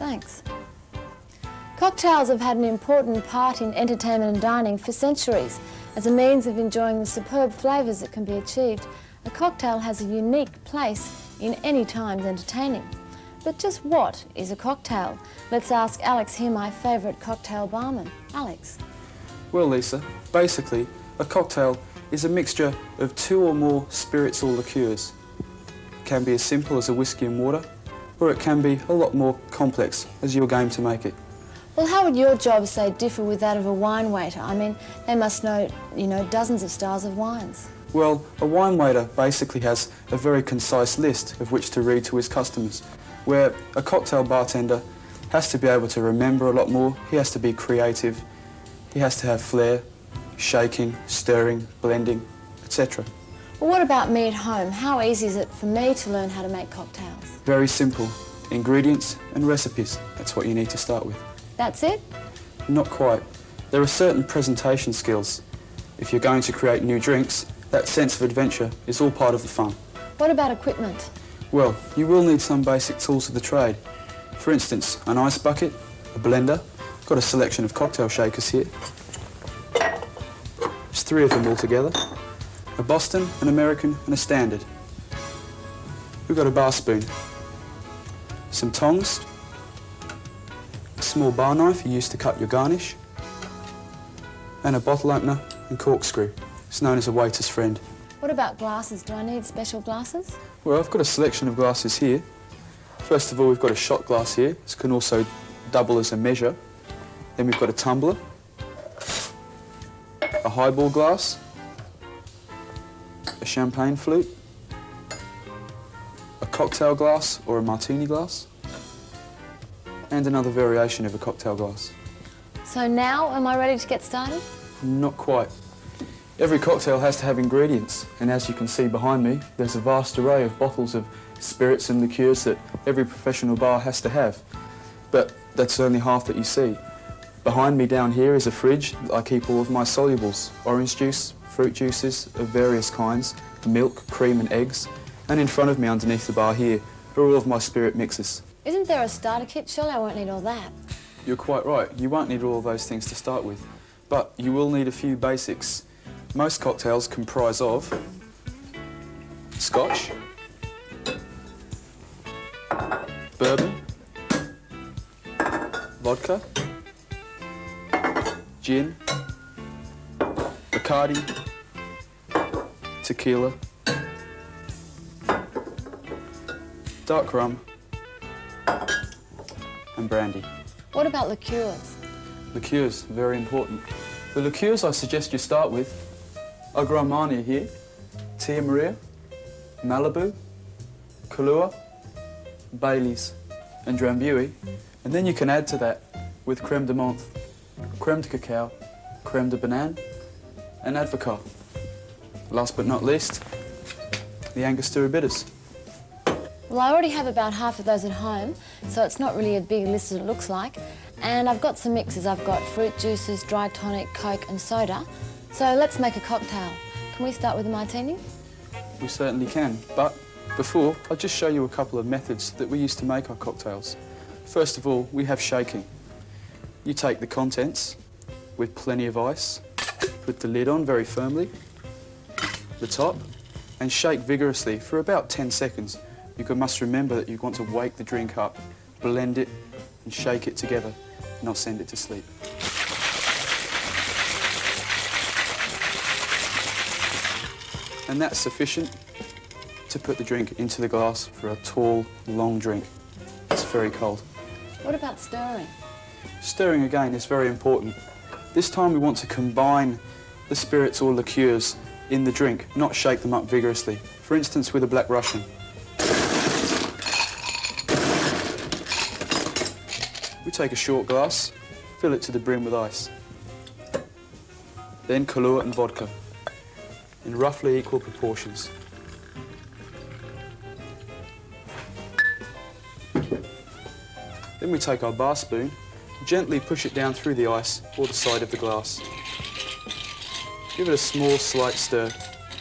Thanks. Cocktails have had an important part in entertainment and dining for centuries. As a means of enjoying the superb flavours that can be achieved, a cocktail has a unique place in any time's entertaining. But just what is a cocktail? Let's ask Alex here, my favourite cocktail barman. Alex. Well, Lisa, basically, a cocktail is a mixture of 2 or more spirits or liqueurs. It can be as simple as a whiskey and water, or it can be a lot more complex as you're game to make it. Well, how would your job, say, differ with that of a wine waiter? I mean, they must know, dozens of styles of wines. Well, a wine waiter basically has a very concise list of which to read to his customers, where a cocktail bartender has to be able to remember a lot more, he has to be creative, he has to have flair, shaking, stirring, blending, etc. Well, what about me at home? How easy is it for me to learn how to make cocktails? Very simple. Ingredients and recipes, that's what you need to start with. That's it? Not quite. There are certain presentation skills. If you're going to create new drinks, that sense of adventure is all part of the fun. What about equipment? Well, you will need some basic tools of the trade. For instance, an ice bucket, a blender, got a selection of cocktail shakers here. There's 3 of them all together. A Boston, an American and a Standard. We've got a bar spoon, some tongs, a small bar knife you use to cut your garnish, and a bottle opener and corkscrew. It's known as a waiter's friend. What about glasses? Do I need special glasses? Well, I've got a selection of glasses here. First of all, we've got a shot glass here. This can also double as a measure. Then we've got a tumbler, a highball glass, a champagne flute, a cocktail glass or a martini glass, and another variation of a cocktail glass. So now, am I ready to get started? Not quite. Every cocktail has to have ingredients, and as you can see behind me, there's a vast array of bottles of spirits and liqueurs that every professional bar has to have. But that's only half that you see. Behind me down here is a fridge that I keep all of my solubles, orange juice, fruit juices of various kinds, milk, cream and eggs, and in front of me underneath the bar here are all of my spirit mixes. Isn't there a starter kit? Surely I won't need all that. You're quite right, you won't need all of those things to start with, but you will need a few basics. Most cocktails comprise of scotch, bourbon, vodka, gin, Bacardi, tequila, dark rum, and brandy. What about liqueurs? Liqueurs, very important. The liqueurs I suggest you start with are Grand Marnier here, Tia Maria, Malibu, Kahlua, Baileys and Drambuie, and then you can add to that with creme de menthe, creme de cacao, creme de banane and advocat. Last but not least, the Angostura bitters. Well, I already have about half of those at home, so it's not really a big list as it looks like. And I've got some mixes. I've got fruit juices, dry tonic, Coke and soda. So let's make a cocktail. Can we start with a martini? We certainly can, but before, I'll just show you a couple of methods that we use to make our cocktails. First of all, we have shaking. You take the contents with plenty of ice, put the lid on very firmly, the top, and shake vigorously for about 10 seconds. You must remember that you want to wake the drink up, blend it and shake it together, not send it to sleep. And that's sufficient to put the drink into the glass for a tall, long drink. It's very cold. What about stirring? Stirring again is very important. This time we want to combine the spirits or liqueurs in the drink, not shake them up vigorously. For instance, with a Black Russian. We take a short glass, fill it to the brim with ice. Then Kahlua and vodka in roughly equal proportions. Then we take our bar spoon, gently push it down through the ice or the side of the glass. Give it a small, slight stir,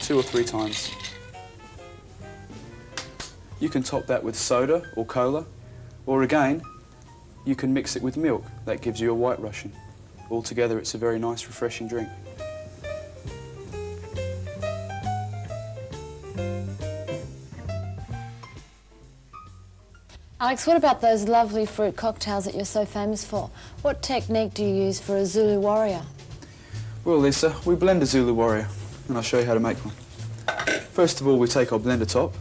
2 or 3 times. You can top that with soda or cola, or again, you can mix it with milk. That gives you a white Russian. Altogether, it's a very nice, refreshing drink. Alex, what about those lovely fruit cocktails that you're so famous for? What technique do you use for a Zulu warrior? Well, Lisa, we blend a Zulu warrior, and I'll show you how to make one. First of all, we take our blender top.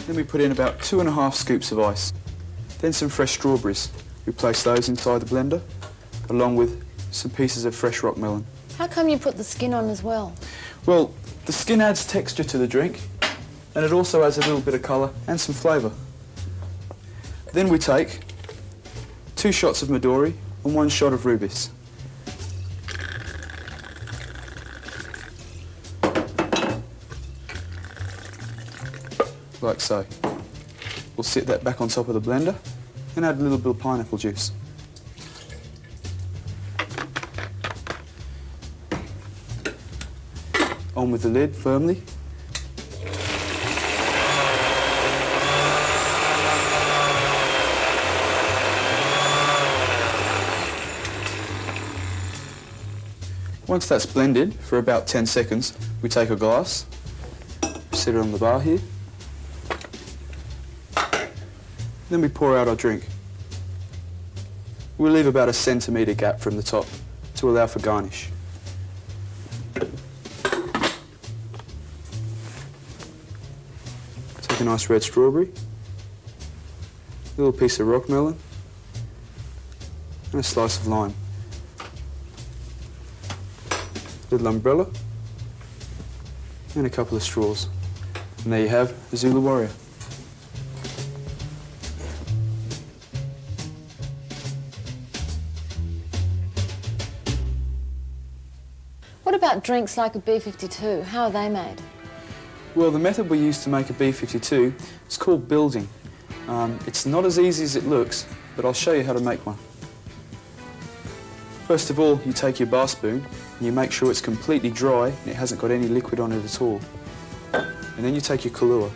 Then we put in about 2½ scoops of ice. Then some fresh strawberries. We place those inside the blender, along with some pieces of fresh rock melon. How come you put the skin on as well? Well, the skin adds texture to the drink, and it also adds a little bit of colour and some flavour. Then we take 2 shots of Midori and 1 shot of Rubis. Like so. We'll sit that back on top of the blender and add a little bit of pineapple juice. On with the lid firmly. Once that's blended for about 10 seconds, we take a glass, sit it on the bar here, then we pour out our drink. We'll leave about a centimetre gap from the top to allow for garnish. Take a nice red strawberry, a little piece of rock melon, and a slice of lime. Little umbrella, and a couple of straws. And there you have the Zulu warrior. What about drinks like a B52? How are they made? Well, the method we use to make a B52 is called building. It's not as easy as it looks, but I'll show you how to make one. First of all, you take your bar spoon and you make sure it's completely dry and it hasn't got any liquid on it at all. And then you take your Kahlua.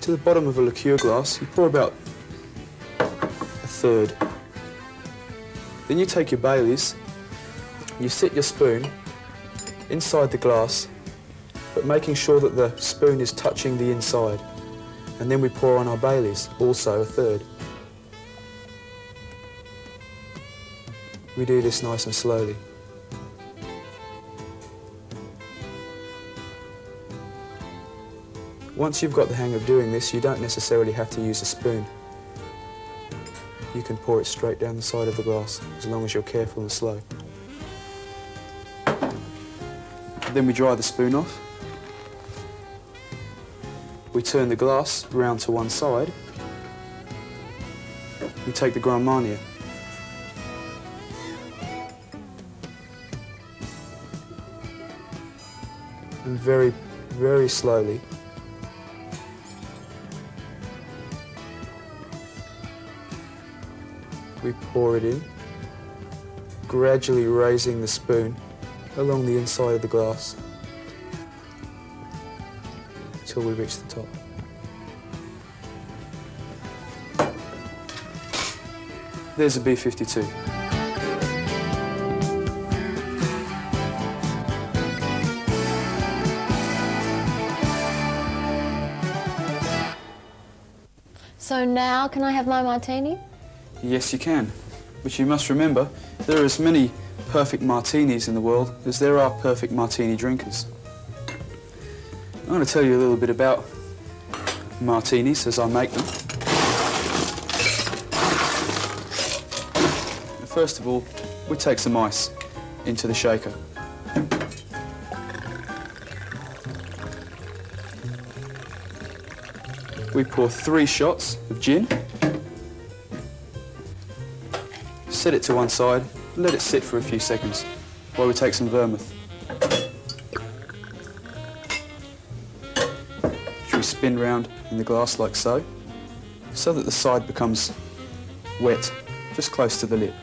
To the bottom of a liqueur glass, you pour about a third. Then you take your Baileys, you sit your spoon inside the glass, but making sure that the spoon is touching the inside. And then we pour on our Baileys, also a third. We do this nice and slowly. Once you've got the hang of doing this, you don't necessarily have to use a spoon. You can pour it straight down the side of the glass, as long as you're careful and slow. Then we dry the spoon off. We turn the glass round to one side. We take the Grand Marnier. And very, very slowly we pour it in, gradually raising the spoon along the inside of the glass until we reach the top. There's a B52. So now, can I have my martini? Yes, you can. But you must remember, there are as many perfect martinis in the world as there are perfect martini drinkers. I'm going to tell you a little bit about martinis as I make them. First of all, we take some ice into the shaker. We pour 3 shots of gin, set it to one side, and let it sit for a few seconds while we take some vermouth, which we spin round in the glass like so that the side becomes wet, just close to the lip.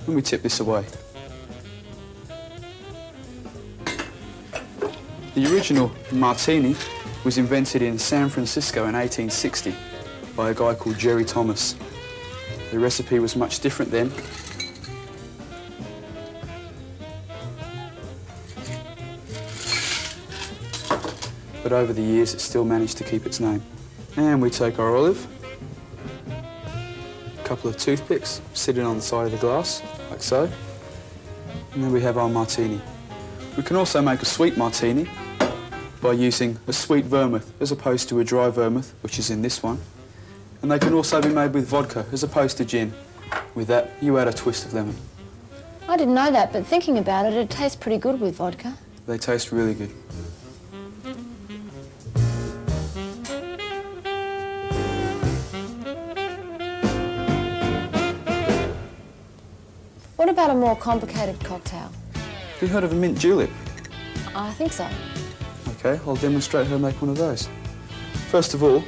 And we tip this away. The original martini was invented in San Francisco in 1860 by a guy called Jerry Thomas. The recipe was much different then. But over the years, it still managed to keep its name. And we take our olive, a couple of toothpicks sitting on the side of the glass, like so. And then we have our martini. We can also make a sweet martini by using a sweet vermouth as opposed to a dry vermouth, which is in this one. And they can also be made with vodka as opposed to gin. With that, you add a twist of lemon. I didn't know that, but thinking about it, it tastes pretty good with vodka. They taste really good. What about a more complicated cocktail? Have you heard of a mint julep? I think so. Okay, I'll demonstrate how to make one of those. First of all,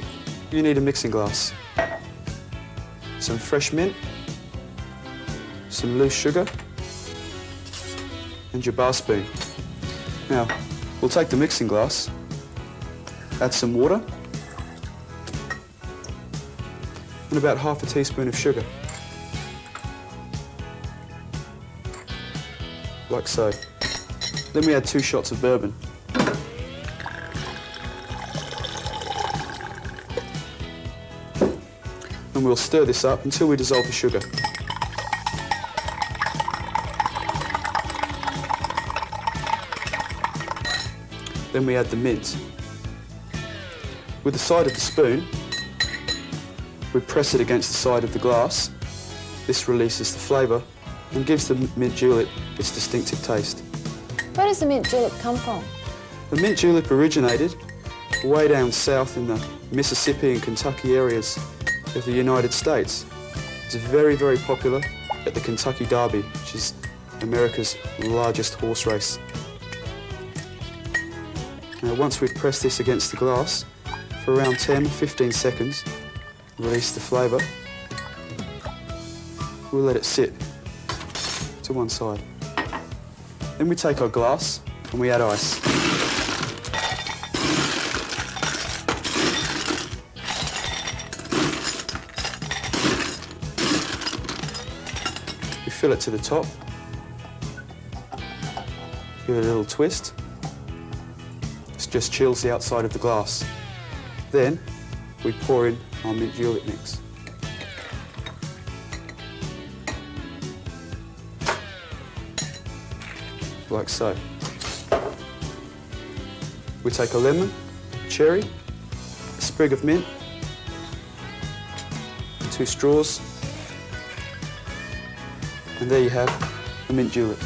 you need a mixing glass, some fresh mint, some loose sugar, and your bar spoon. Now, we'll take the mixing glass, add some water, and about half a teaspoon of sugar. Like so. Then we add 2 shots of bourbon. And we'll stir this up until we dissolve the sugar. Then we add the mint. With the side of the spoon, we press it against the side of the glass. This releases the flavour and gives the mint julep its distinctive taste. Where does the mint julep come from? The mint julep originated way down south in the Mississippi and Kentucky areas of the United States. It's very, very popular at the Kentucky Derby, which is America's largest horse race. Now, once we've pressed this against the glass for around 10-15 seconds, release the flavour, we'll let it sit to one side. Then we take our glass and we add ice. We fill it to the top, give it a little twist. This just chills the outside of the glass. Then we pour in our mint julep mix. Like so. We take a lemon, a cherry, a sprig of mint, 2 straws, and there you have a mint julep.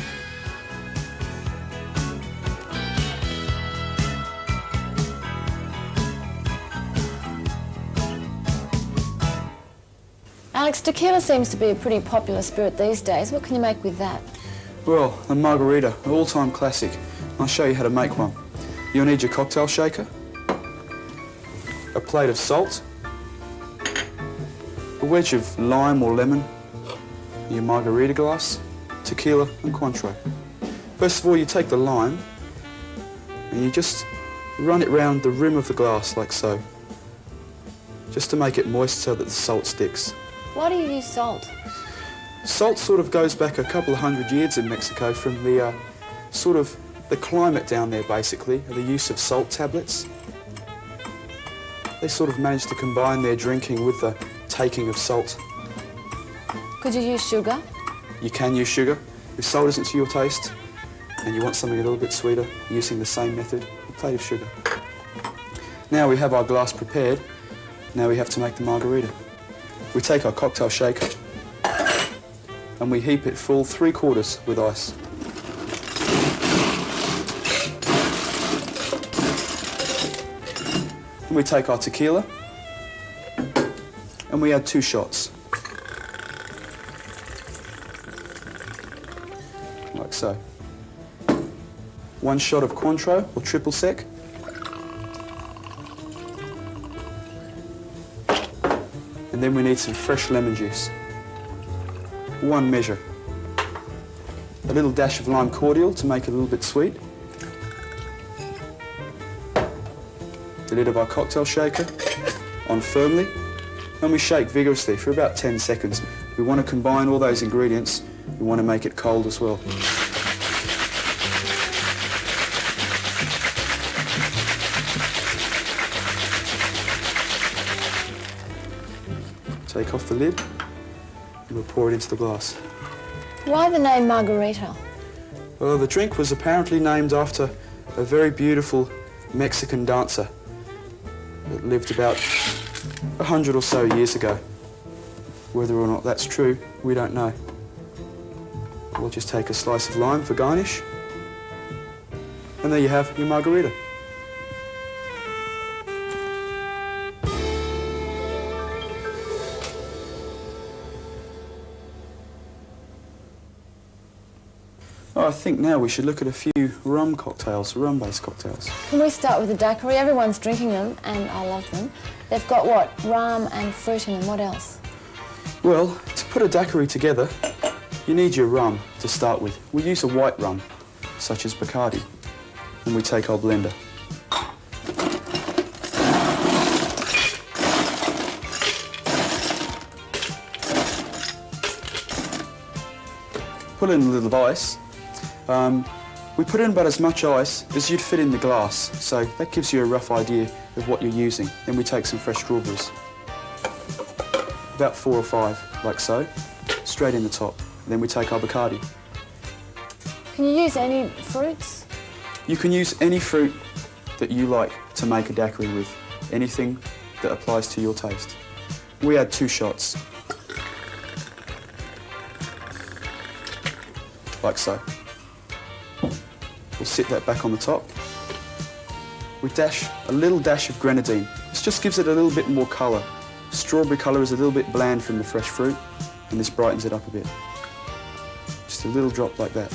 Alex, tequila seems to be a pretty popular spirit these days. What can you make with that? Well, a margarita, an all-time classic. I'll show you how to make one. You'll need your cocktail shaker, a plate of salt, a wedge of lime or lemon, your margarita glass, tequila and Cointreau. First of all, you take the lime and you just run it round the rim of the glass like so, just to make it moist so that the salt sticks. Why do you use salt? Salt sort of goes back a couple of 100 years in Mexico from the the climate down there, basically, the use of salt tablets. They sort of managed to combine their drinking with the taking of salt. Could you use sugar? You can use sugar. If salt isn't to your taste and you want something a little bit sweeter, using the same method, a plate of sugar. Now we have our glass prepared. Now we have to make the margarita. We take our cocktail shaker and we heap it full 3/4 with ice. And we take our tequila and we add 2 shots. Like so. 1 shot of Cointreau or triple sec. And then we need some fresh lemon juice. 1 measure. A little dash of lime cordial to make it a little bit sweet. the lid of our cocktail shaker on firmly, and we shake vigorously for about 10 seconds. We want to combine all those ingredients. We want to make it cold as well. Take off the lid and we'll pour it into the glass. Why the name margarita? Well, the drink was apparently named after a very beautiful Mexican dancer that lived about 100 or so years ago. Whether or not that's true, we don't know. We'll just take a slice of lime for garnish, and there you have your margarita. Oh, I think now we should look at a few rum cocktails, rum-based cocktails. Can we start with the daiquiri? Everyone's drinking them, and I love them. They've got what? Rum and fruit in them. What else? Well, to put a daiquiri together, you need your rum to start with. We use a white rum, such as Bacardi, and we take our blender. Put in a little ice. We put in about as much ice as you'd fit in the glass, so that gives you a rough idea of what you're using. Then we take some fresh strawberries. About 4 or 5, like so, straight in the top. Then we take our Bacardi. Can you use any fruits? You can use any fruit that you like to make a daiquiri with, anything that applies to your taste. We add 2 shots, like so. We'll sit that back on the top. We dash a little dash of grenadine. This just gives it a little bit more colour. Strawberry colour is a little bit bland from the fresh fruit, and this brightens it up a bit. Just a little drop like that.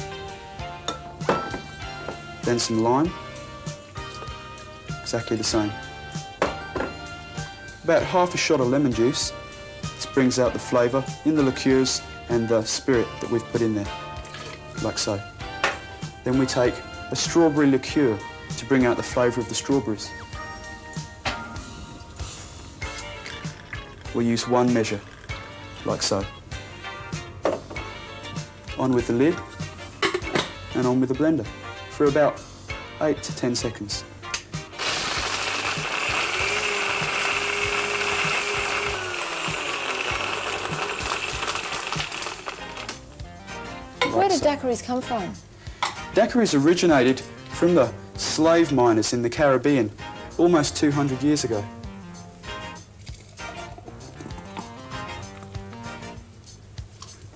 Then some lime. Exactly the same. About half a shot of lemon juice. This brings out the flavour in the liqueurs and the spirit that we've put in there, like so. Then we take a strawberry liqueur to bring out the flavour of the strawberries. We use 1 measure, like so. On with the lid and on with the blender for about 8 to 10 seconds. Where did daiquiris come from? Daiquiris originated from the slave miners in the Caribbean almost 200 years ago.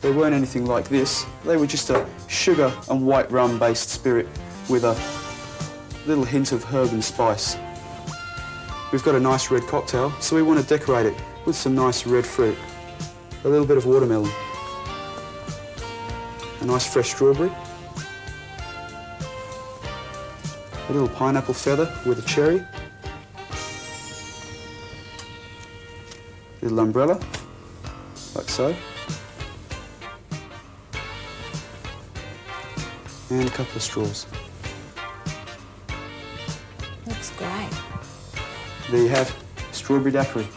They weren't anything like this. They were just a sugar and white rum based spirit with a little hint of herb and spice. We've got a nice red cocktail, so we want to decorate it with some nice red fruit. A little bit of watermelon. A nice fresh strawberry. A little pineapple feather with a cherry. Little umbrella, like so. And a couple of straws. Looks great. There you have strawberry daiquiri.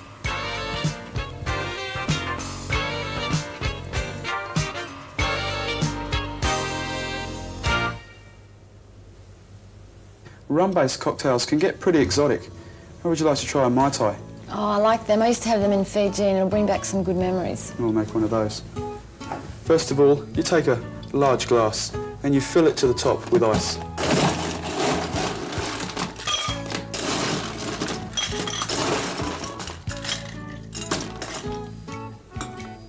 Rum-based cocktails can get pretty exotic. How would you like to try a Mai Tai? Oh, I like them. I used to have them in Fiji and it'll bring back some good memories. We'll make one of those. First of all, you take a large glass and you fill it to the top with ice.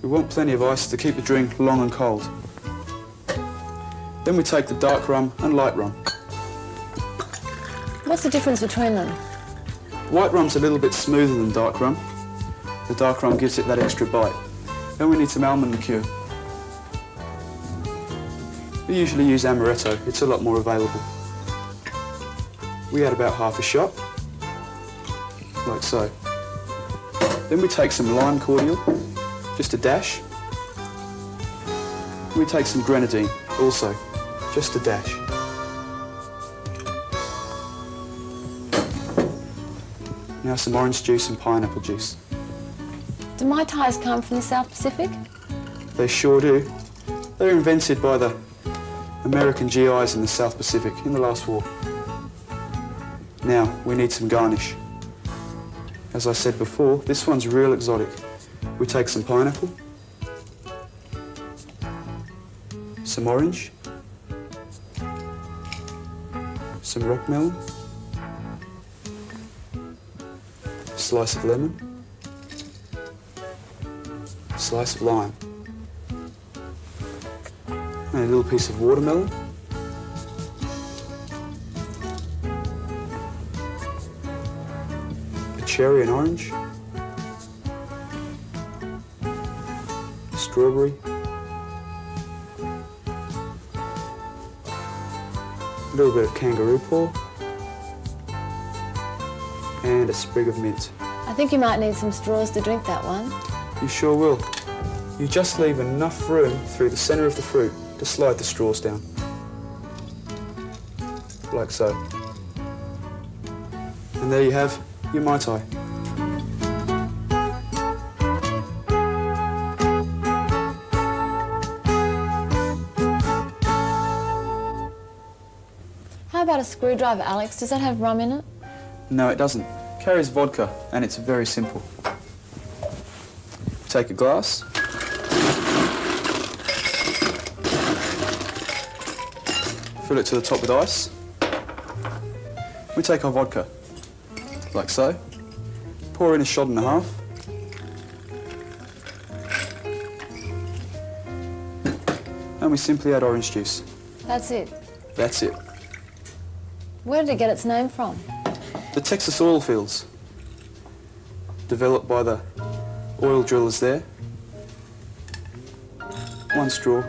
We want plenty of ice to keep the drink long and cold. Then we take the dark rum and light rum. What's the difference between them? White rum's a little bit smoother than dark rum. The dark rum gives it that extra bite. Then we need some almond liqueur. We usually use amaretto, it's a lot more available. We add about half a shot, like so. Then we take some lime cordial, just a dash. We take some grenadine, also, just a dash. Now some orange juice and pineapple juice. Do Mai Tais come from the South Pacific? They sure do. They were invented by the American GIs in the South Pacific in the last war. Now, we need some garnish. As I said before, this one's real exotic. We take some pineapple, some orange, some rock melon, a slice of lemon, a slice of lime, and a little piece of watermelon, a cherry and orange, strawberry, a little bit of kangaroo paw, and a sprig of mint. I think you might need some straws to drink that one. You sure will. You just leave enough room through the centre of the fruit to slide the straws down. Like so. And there you have your Mai Tai. How about a screwdriver, Alex? Does that have rum in it? No, it doesn't. It carries vodka, and it's very simple. Take a glass. Fill it to the top with ice. We take our vodka, like so. Pour in a shot and a half. And we simply add orange juice. That's it. That's it. Where did it get its name from? The Texas oil fields, developed by the oil drillers there. One straw.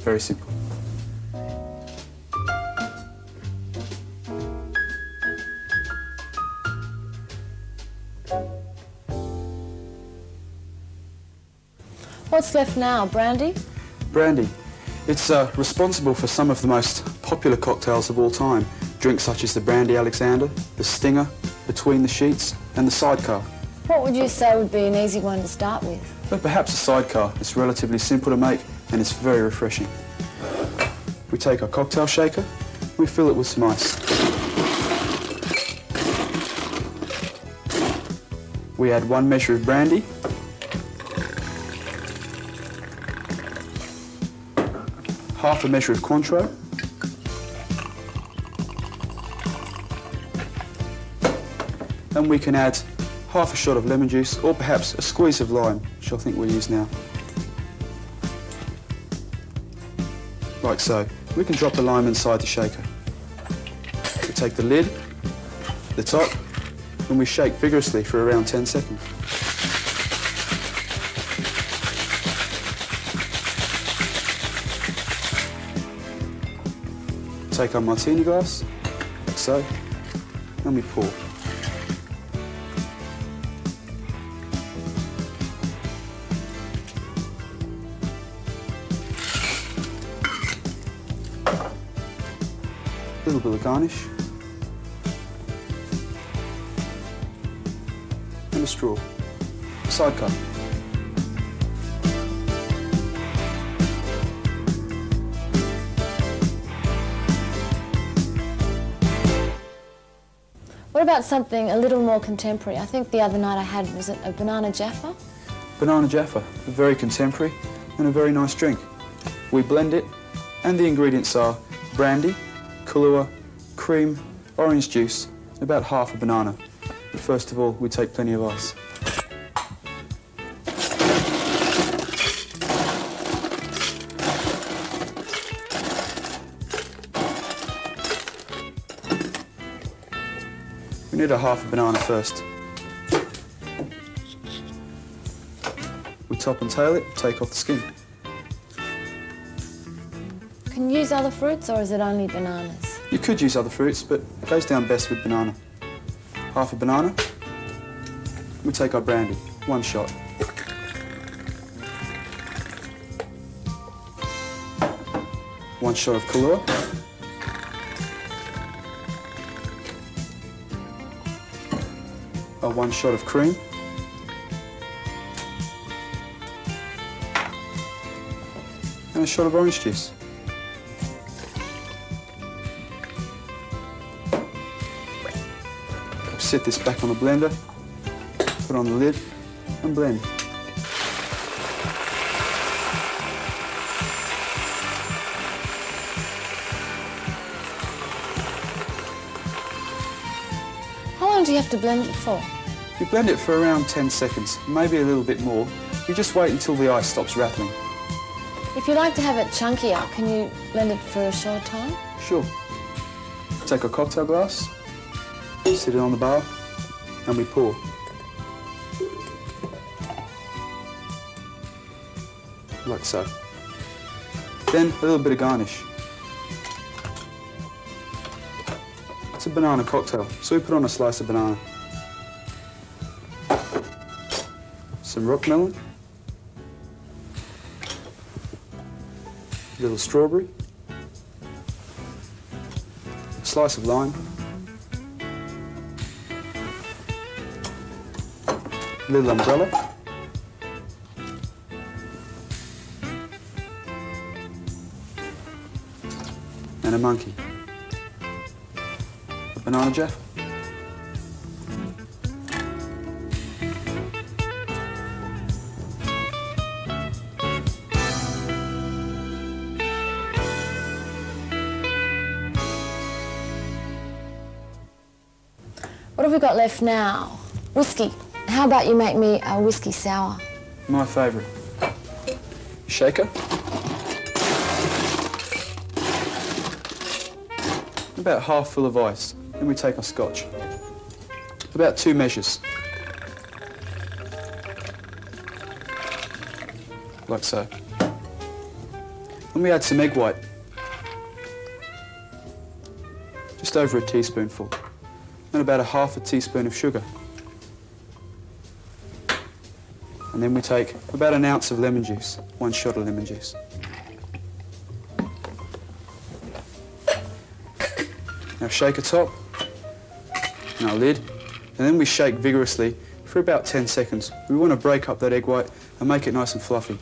Very simple. What's left now? Brandy? Brandy. It's responsible for some of the most popular cocktails of all time. Drinks such as the Brandy Alexander, the Stinger, Between the Sheets, and the Sidecar. What would you say would be an easy one to start with? But perhaps a Sidecar. It's relatively simple to make and it's very refreshing. We take our cocktail shaker, we fill it with some ice. We add 1 measure of brandy, half a measure of Cointreau, and we can add half a shot of lemon juice or perhaps a squeeze of lime, which I think we'll use now. Like so. We can drop the lime inside the shaker. We take the lid, the top, and we shake vigorously for around 10 seconds. Take our martini glass, like so, and we pour. A little bit of garnish, and a straw, a sidecar. What about something a little more contemporary? I think the other night I had, was it a banana Jaffa? Banana Jaffa, a very contemporary and a very nice drink. We blend it, and the ingredients are brandy, Kahlua, cream, orange juice, and about half a banana. But first of all, we take plenty of ice. We need a half a banana first. We top and tail it, take off the skin. Can you use other fruits or is it only bananas? You could use other fruits, but it goes down best with banana. Half a banana. We take our brandy, 1 shot. One shot of Kahlua. 1 shot of cream. And a shot of orange juice. Set this back on the blender, put on the lid and blend. How long do you have to blend it for? You blend it for around 10 seconds, maybe a little bit more. You just wait until the ice stops rattling. If you like to have it chunkier, can you blend it for a short time? Sure. Take a cocktail glass, sit it on the bar, and we pour. Like so. Then a little bit of garnish. It's a banana cocktail, so we put on a slice of banana. Some rock melon. A little strawberry. A slice of lime. A little umbrella. And a monkey. A banana jaffa. What have we got left now? Whiskey. How about you make me a whiskey sour? My favourite. Shaker. About half full of ice. Then we take our scotch. About 2 measures. Like so. Then we add some egg white. Just over a teaspoonful. And about a half a teaspoon of sugar. And then we take about an ounce of lemon juice, 1 shot of lemon juice. Now shake a top, and our lid, and then we shake vigorously for about 10 seconds. We want to break up that egg white and make it nice and fluffy.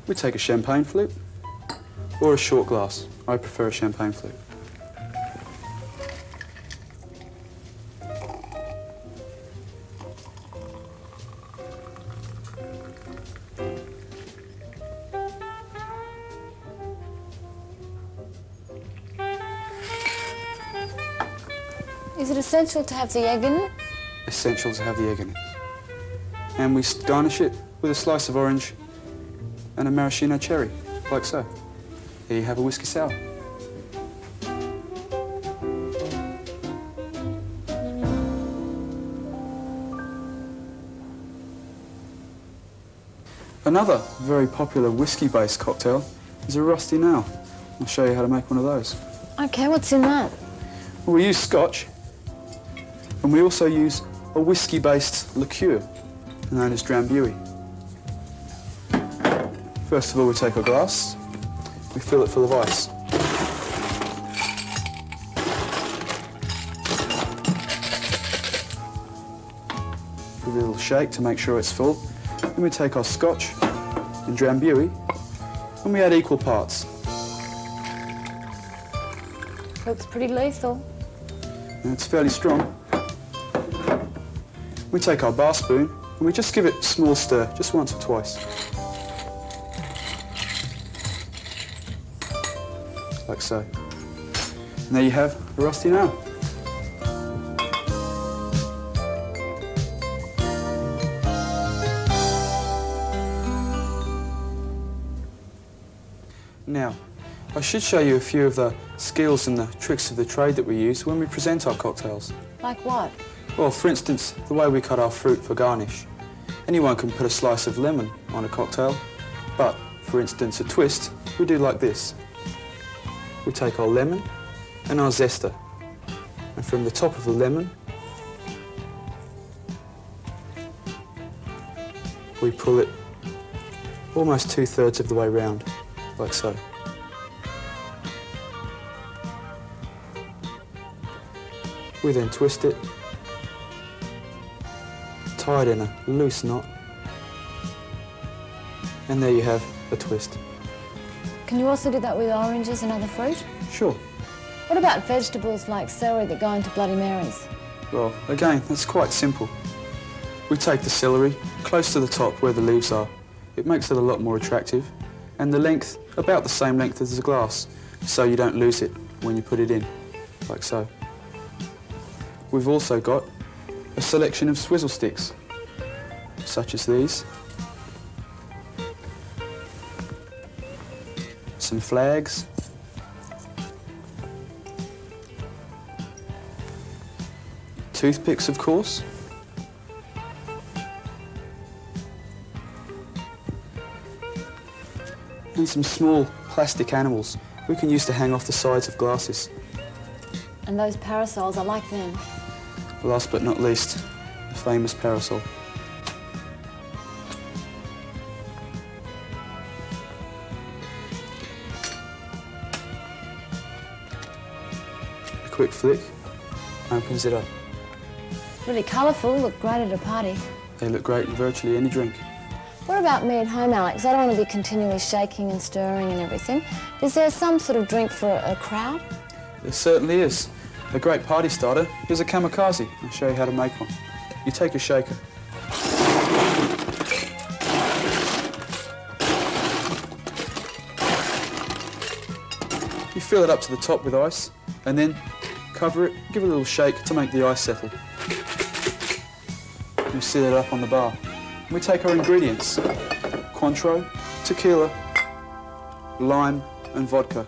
We take a champagne flute or a short glass. I prefer a champagne flute. Is it essential to have the egg in it? Essential to have the egg in it. And we garnish it with a slice of orange and a maraschino cherry, like so. There you have a whiskey sour. Another very popular whiskey-based cocktail is a rusty nail. I'll show you how to make one of those. Okay, what's in that? Well, we use scotch, and we also use a whiskey-based liqueur known as drambuie. First of all, we take our glass, we fill it full of ice. Give it a little shake to make sure it's full. Then we take our scotch and drambuie, and we add equal parts. Looks pretty lethal. And it's fairly strong. We take our bar spoon, and we just give it a small stir, just once or twice. Like so. And there you have a rusty nail. Now, I should show you a few of the skills and the tricks of the trade that we use when we present our cocktails. Like what? Well, for instance, the way we cut our fruit for garnish. Anyone can put a slice of lemon on a cocktail, but, for instance, a twist, we do like this. We take our lemon and our zester, and from the top of the lemon, we pull it almost 2/3 of the way round, like so. We then twist it, tie it in a loose knot, and there you have a twist. Can you also do that with oranges and other fruit? Sure. What about vegetables like celery that go into Bloody Marys? Well, again, that's quite simple. We take the celery close to the top where the leaves are. It makes it a lot more attractive, and the length about the same length as the glass, so you don't lose it when you put it in, like so. We've also got a selection of swizzle sticks, such as these. Some flags. Toothpicks, of course. And some small plastic animals we can use to hang off the sides of glasses. And those parasols, I like them. Last but not least, the famous parasol. A quick flick opens it up. Really colourful, look great at a party. They look great in virtually any drink. What about me at home, Alex? I don't want to be continually shaking and stirring and everything. Is there some sort of drink for a crowd? There certainly is. A great party starter is a kamikaze. I'll show you how to make one. You take a shaker. You fill it up to the top with ice, and then cover it, give it a little shake to make the ice settle. We seal it up on the bar. We take our ingredients: Cointreau, tequila, lime and vodka.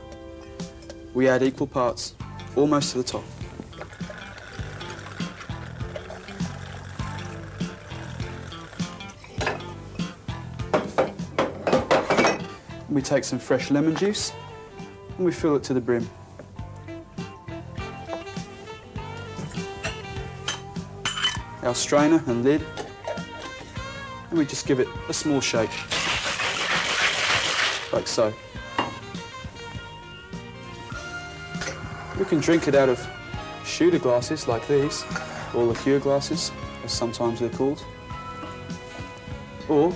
We add equal parts, almost to the top. We take some fresh lemon juice and we fill it to the brim. Our strainer and lid, and we just give it a small shake, like so. We can drink it out of shooter glasses like these, or liqueur glasses, as sometimes they're called. Or,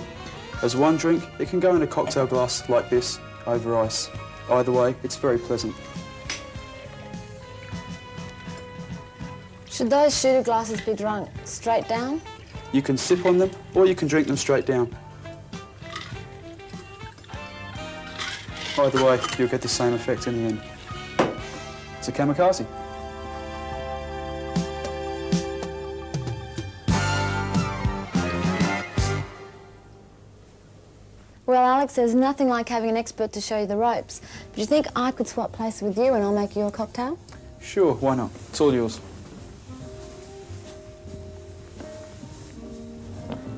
as one drink, it can go in a cocktail glass like this, over ice. Either way, it's very pleasant. Should those shooter glasses be drunk straight down? You can sip on them, or you can drink them straight down. Either way, you'll get the same effect in the end. It's a kamikaze. Well, Alex, there's nothing like having an expert to show you the ropes. But do you think I could swap places with you and I'll make you a cocktail? Sure, why not? It's all yours.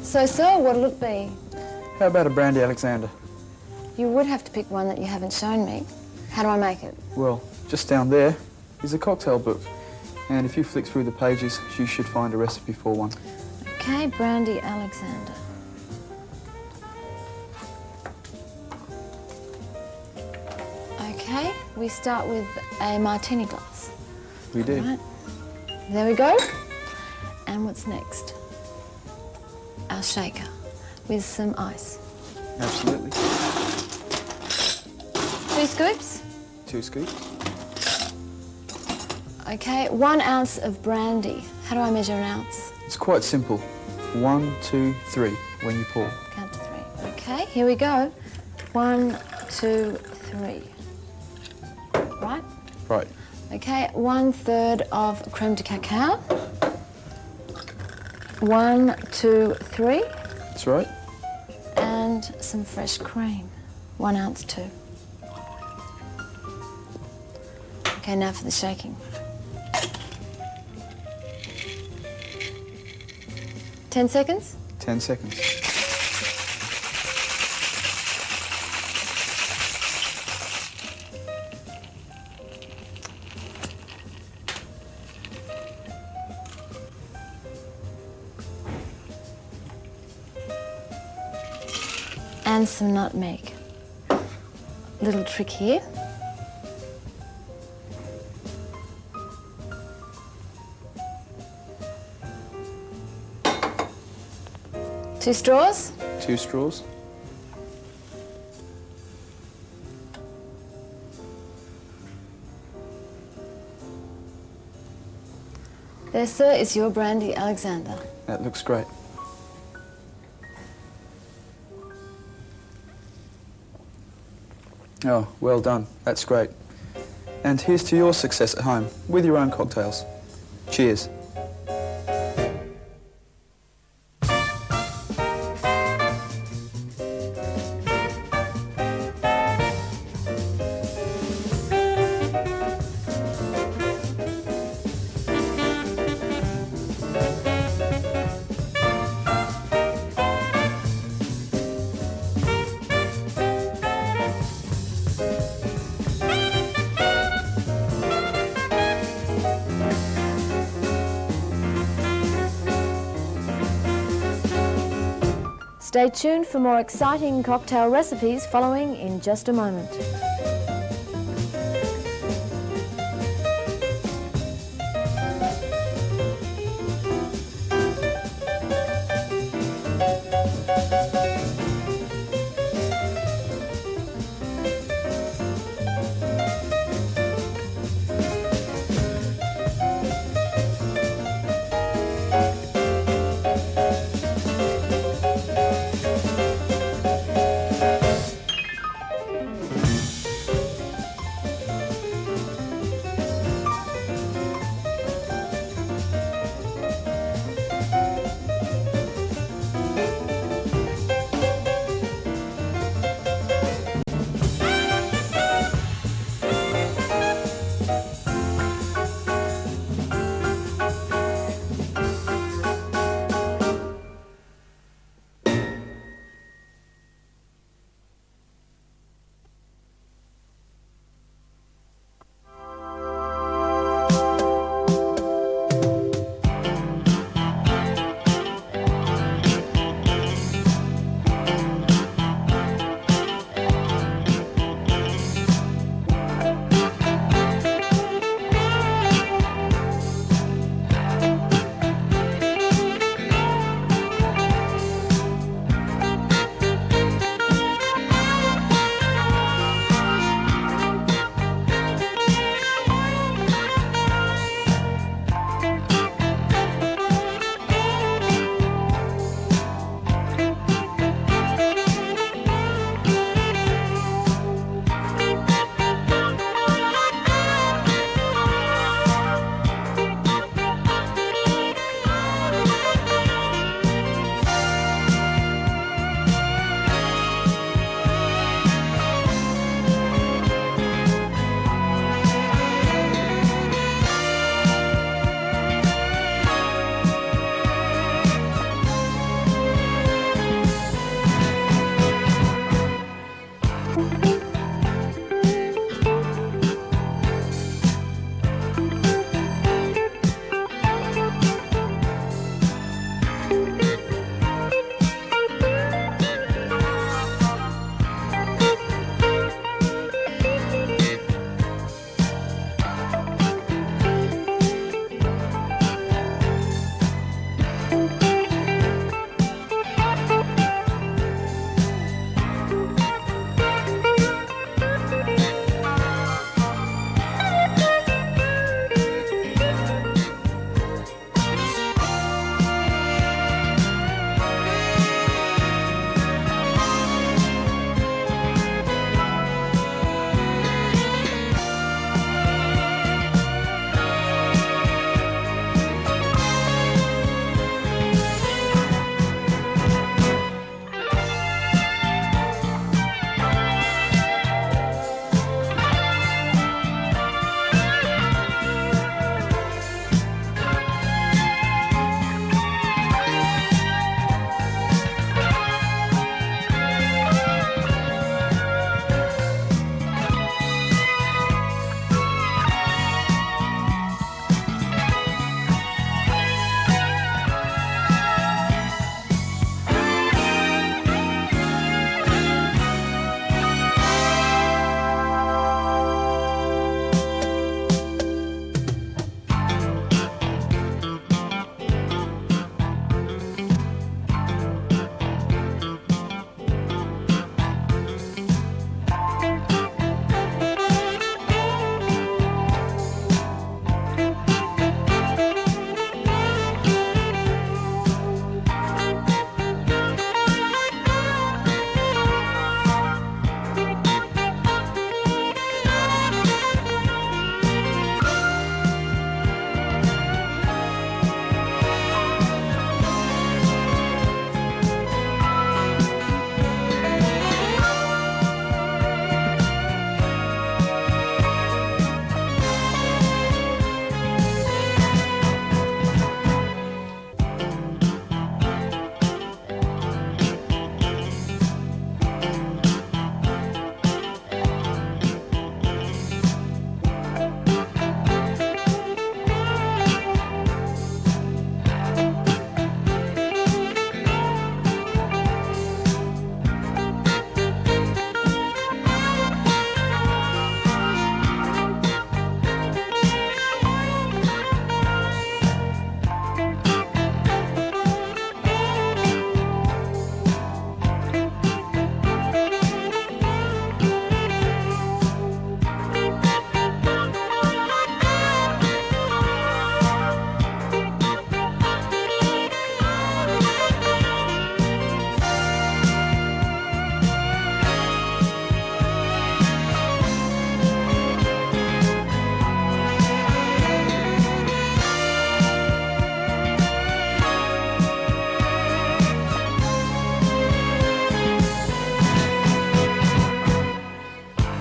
So, sir, what'll it be? How about a brandy Alexander? You would have to pick one that you haven't shown me. How do I make it? Well, just down there is a cocktail book. And if you flick through the pages, you should find a recipe for one. Okay, brandy Alexander. Okay, we start with a martini glass. We do. Right. There we go. And what's next? Our shaker with some ice. Absolutely. 2 scoops. 2 scoops. Okay, 1 ounce of brandy. How do I measure an ounce? It's quite simple. 1, 2, 3 when you pour. Count to 3. Okay, here we go. 1, 2, 3. Right? Right. Okay, 1/3 of creme de cacao. 1, 2, 3. That's right. And some fresh cream. 1 ounce too. Okay, now for the shaking. 10 seconds? 10 seconds. and some nutmeg. Little trick here. Two straws. 2 straws. There, sir, is your brandy Alexander. That looks great. Oh, well done. That's great. And here's to your success at home with your own cocktails. Cheers. Stay tuned for more exciting cocktail recipes following in just a moment.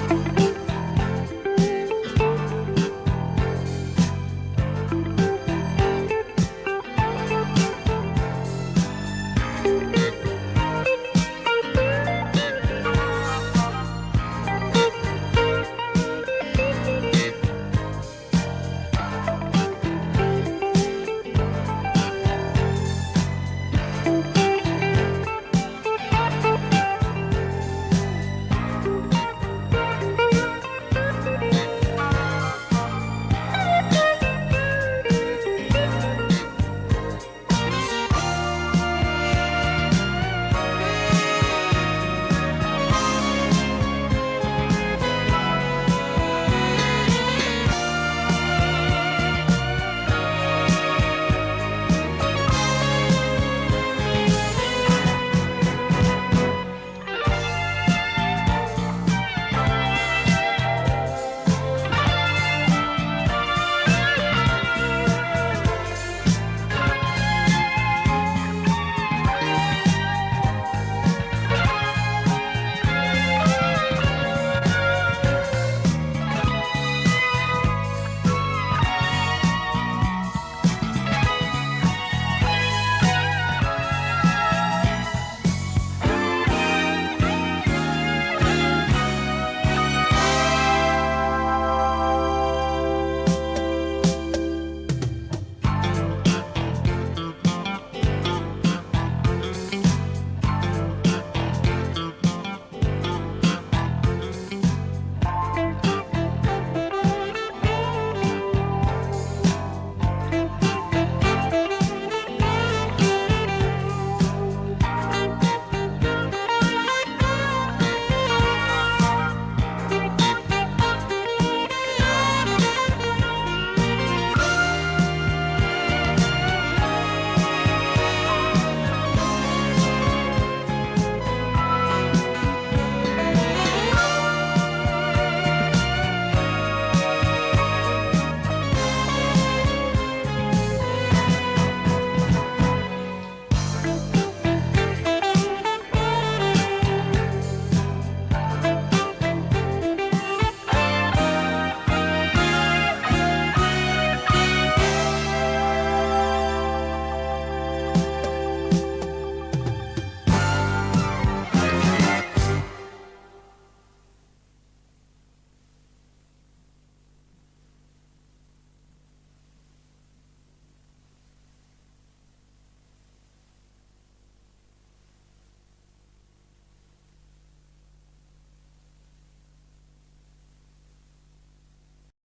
Thank you.